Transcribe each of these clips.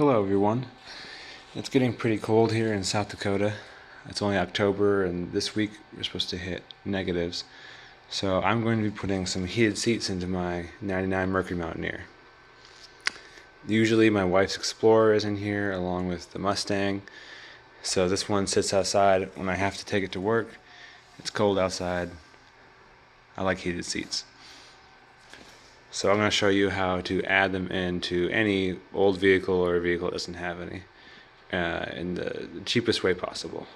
Hello everyone. It's getting pretty cold here in South Dakota. It's only October and this week we're supposed to hit negatives. So I'm going to be putting some heated seats into my 99 Mercury Mountaineer. Usually my wife's Explorer is in here along with the Mustang. So this one sits outside when I have to take it to work. It's cold outside. I like heated seats. So I'm going to show you how to add them into any old vehicle or a vehicle that doesn't have any in the cheapest way possible.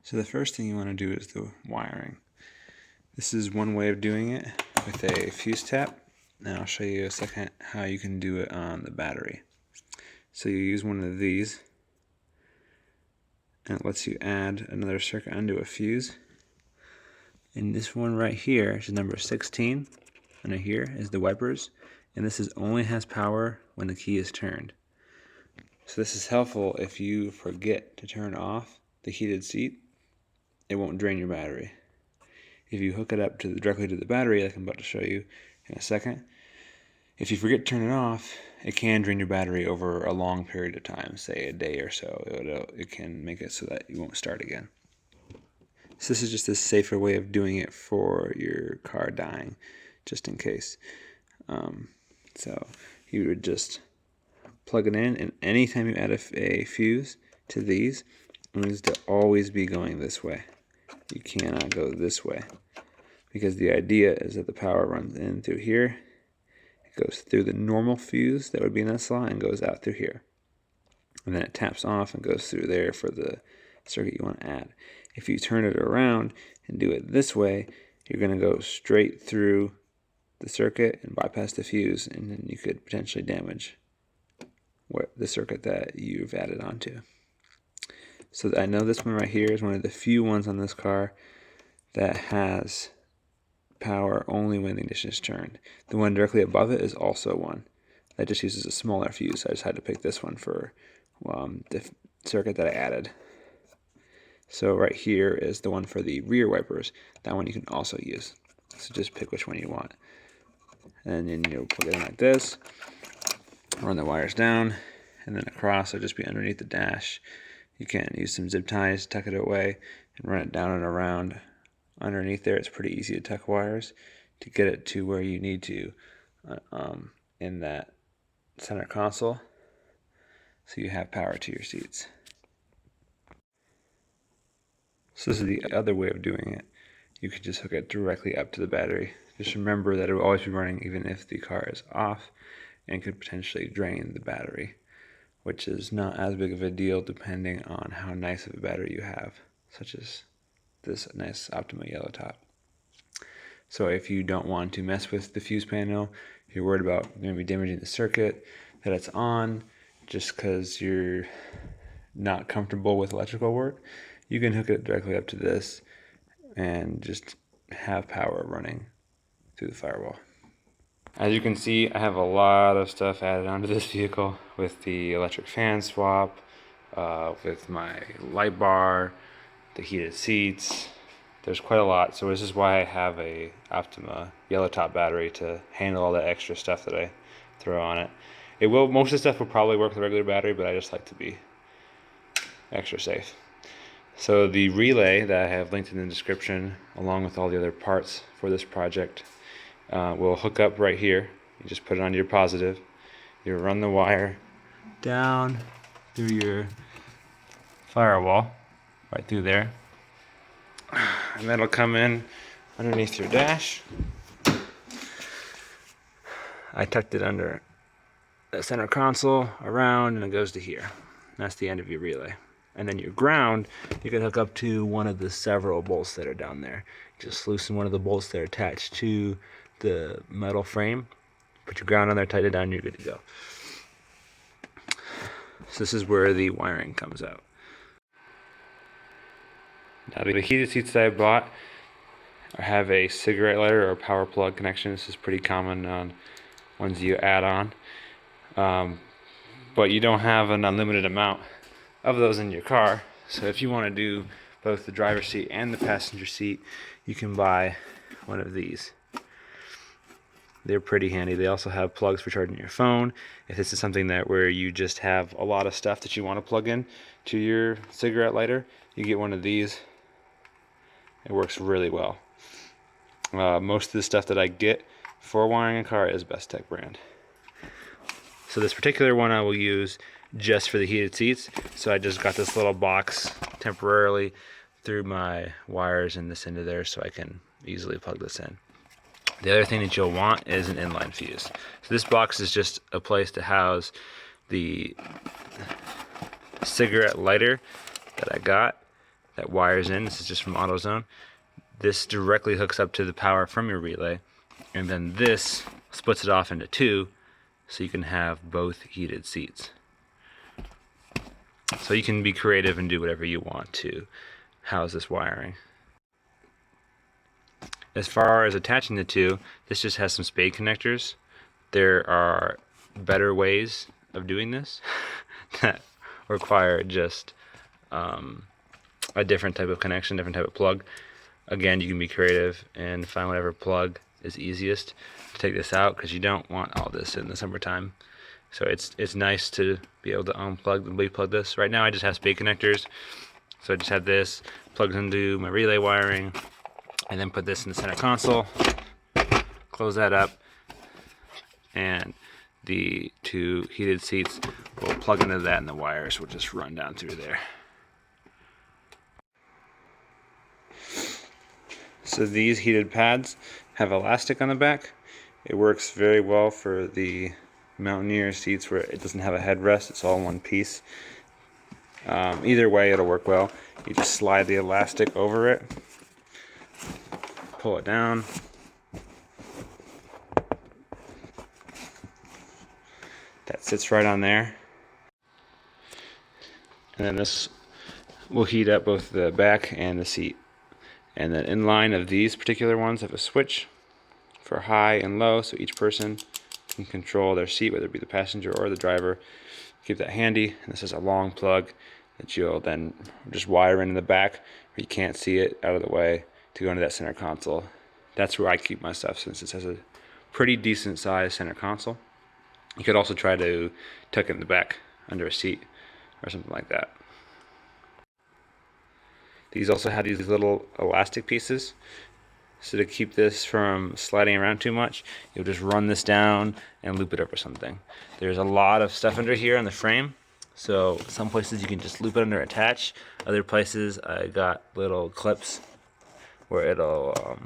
So the first thing you want to do is the wiring. This is one way of doing it with a fuse tap, and I'll show you in a second how you can do it on the battery. So you use one of these, and it lets you add another circuit onto a fuse. And this one right here is number 16. Under here is the wipers, and this only has power when the key is turned. So this is helpful if you forget to turn off the heated seat. It won't drain your battery. If you hook it up directly to the battery, like I'm about to show you in a second, if you forget to turn it off, it can drain your battery over a long period of time, say a day or so. It can make it so that you won't start again. So this is just a safer way of doing it for your car dying, just in case. So you would just plug it in, and anytime you add a fuse to these, it needs to always be going this way. You cannot go this way, because the idea is that the power runs in through here, it goes through the normal fuse that would be in that slot and goes out through here, and then it taps off and goes through there for the circuit you want to add. If you turn it around and do it this way, you're going to go straight through the circuit and bypass the fuse, and then you could potentially damage the circuit that you've added onto. So I know this one right here is one of the few ones on this car that has power only when the ignition is turned. The one directly above it is also one that just uses a smaller fuse. So I just had to pick this one for the circuit that I added. So right here is the one for the rear wipers. That one you can also use. So just pick which one you want. And then you'll plug it in like this, run the wires down, and then across. It'll just be underneath the dash. You can use some zip ties, tuck it away, and run it down and around. Underneath there, it's pretty easy to tuck wires to get it to where you need to in that center console, so you have power to your seats. So this is the other way of doing it. You could just hook it directly up to the battery. Just remember that it will always be running even if the car is off, and could potentially drain the battery, which is not as big of a deal depending on how nice of a battery you have, such as this nice Optima yellow top. So if you don't want to mess with the fuse panel, you're worried about maybe damaging the circuit that it's on just because you're not comfortable with electrical work, you can hook it directly up to this and just have power running through the firewall. As you can see, I have a lot of stuff added onto this vehicle with the electric fan swap, with my light bar, the heated seats. There's quite a lot, so this is why I have a Optima yellow top battery to handle all that extra stuff that I throw on it. Most of the stuff will probably work with a regular battery, but I just like to be extra safe. So the relay that I have linked in the description, along with all the other parts for this project, will hook up right here. You just put it on your positive. You run the wire down through your firewall, right through there, and that'll come in underneath your dash. I tucked it under the center console, around, and it goes to here. That's the end of your relay. And then your ground, you can hook up to one of the several bolts that are down there. Just loosen one of the bolts that are attached to the metal frame, put your ground on there, tighten it down, you're good to go. So this is where the wiring comes out. Now the heated seats that I bought have a cigarette lighter or power plug connection. This is pretty common on ones you add on, but you don't have an unlimited amount of those in your car. So if you want to do both the driver's seat and the passenger seat, you can buy one of these. they're pretty handy. They also have plugs for charging your phone. If this is something that where you just have a lot of stuff that you want to plug in to your cigarette lighter, you get one of these. It works really well. Most of the stuff that I get for wiring a car is Bestech brand. So this particular one I will use just for the heated seats. So I just got this little box temporarily, threw my wires in this into there so I can easily plug this in. The other thing that you'll want is an inline fuse. So this box is just a place to house the cigarette lighter that I got that wires in. This is just from AutoZone. This directly hooks up to the power from your relay, and then this splits it off into two so you can have both heated seats. So you can be creative and do whatever you want to house this wiring. As far as attaching the two, this just has some spade connectors. There are better ways of doing this that require just a different type of connection, different type of plug. Again, you can be creative and find whatever plug is easiest to take this out, because you don't want all this in the summertime. So it's nice to be able to unplug and replug this. Right now I just have spade connectors, so I just have this plugged into my relay wiring, and then put this in the center console, close that up, and the two heated seats will plug into that, and the wires will just run down through there. So these heated pads have elastic on the back. It works very well for the Mountaineer seats where it doesn't have a headrest, it's all one piece. Either way it'll work well. You just slide the elastic over it, pull it down, that sits right on there, and then this will heat up both the back and the seat. And then in line of these particular ones have a switch for high and low, so each person can control their seat, whether it be the passenger or the driver. Keep that handy. And this is a long plug that you'll then just wire in the back where you can't see it out of the way to go into that center console. That's where I keep my stuff, since it has a pretty decent size center console. You could also try to tuck it in the back under a seat or something like that. These also have these little elastic pieces. So to keep this from sliding around too much, you'll just run this down and loop it over something. There's a lot of stuff under here on the frame. So some places you can just loop it under, attach. Other places I got little clips where it'll,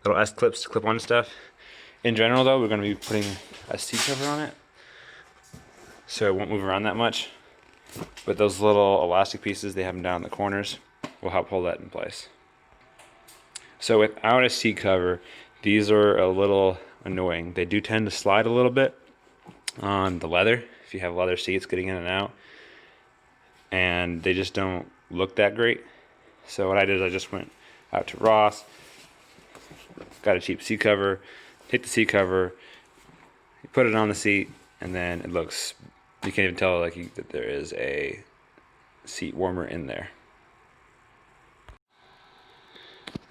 little S clips to clip on stuff. In general though, we're gonna be putting a seat cover on it, so it won't move around that much. But those little elastic pieces, they have them down in the corners, will help hold that in place. So without a seat cover, these are a little annoying. They do tend to slide a little bit on the leather, if you have leather seats getting in and out, and they just don't look that great. So what I did is I just went out to Ross, got a cheap seat cover, take the seat cover, put it on the seat, and then it looks, you can't even tell that there is a seat warmer in there.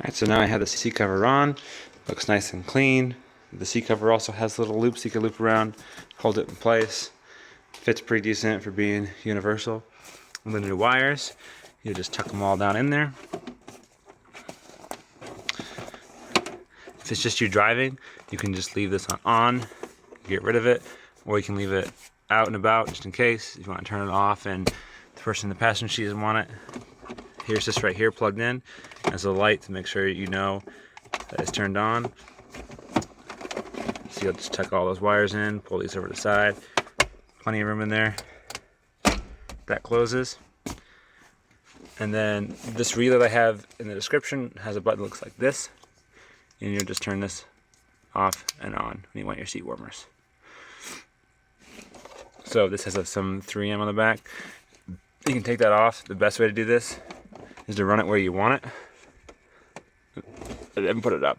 Alright, so now I have the seat cover on. Looks nice and clean. The seat cover also has little loops you can loop around, hold it in place. Fits pretty decent for being universal. And the new wires, you just tuck them all down in there. If it's just you driving, you can just leave this on, get rid of it, or you can leave it out and about just in case if you want to turn it off and the person in the passenger seat doesn't want it. Here's this right here plugged in as a light to make sure you know that it's turned on. So you'll just tuck all those wires in, pull these over to the side. Plenty of room in there. That closes. And then this relay that I have in the description has a button that looks like this. And you'll just turn this off and on when you want your seat warmers. So this has some 3M on the back. You can take that off. The best way to do this is to run it where you want it and then put it up.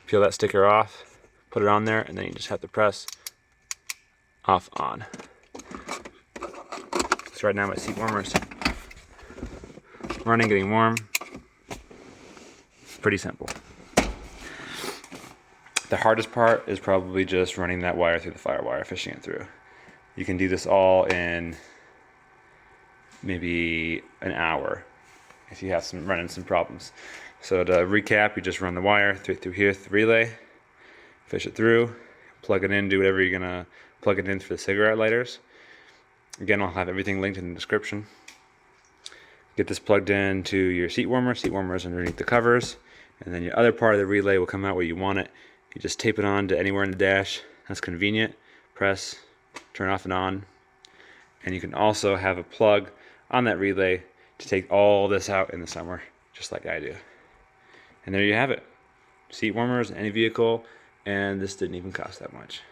Peel that sticker off, put it on there, and then you just have to press off on. So right now my seat warmer's running, getting warm. Pretty simple. The hardest part is probably just running that wire through the firewire, fishing it through. You can do this all in maybe an hour if you have running some problems. So to recap, you just run the wire through here, the relay, fish it through, plug it in, do whatever you're gonna plug it in for the cigarette lighters. Again, I'll have everything linked in the description. Get this plugged into your seat warmer. Seat warmer is underneath the covers, and then your other part of the relay will come out where you want it. You just tape it on to anywhere in the dash. That's convenient. Press, turn off and on. And you can also have a plug on that relay to take all this out in the summer, just like I do. And there you have it. Seat warmers, any vehicle, and this didn't even cost that much.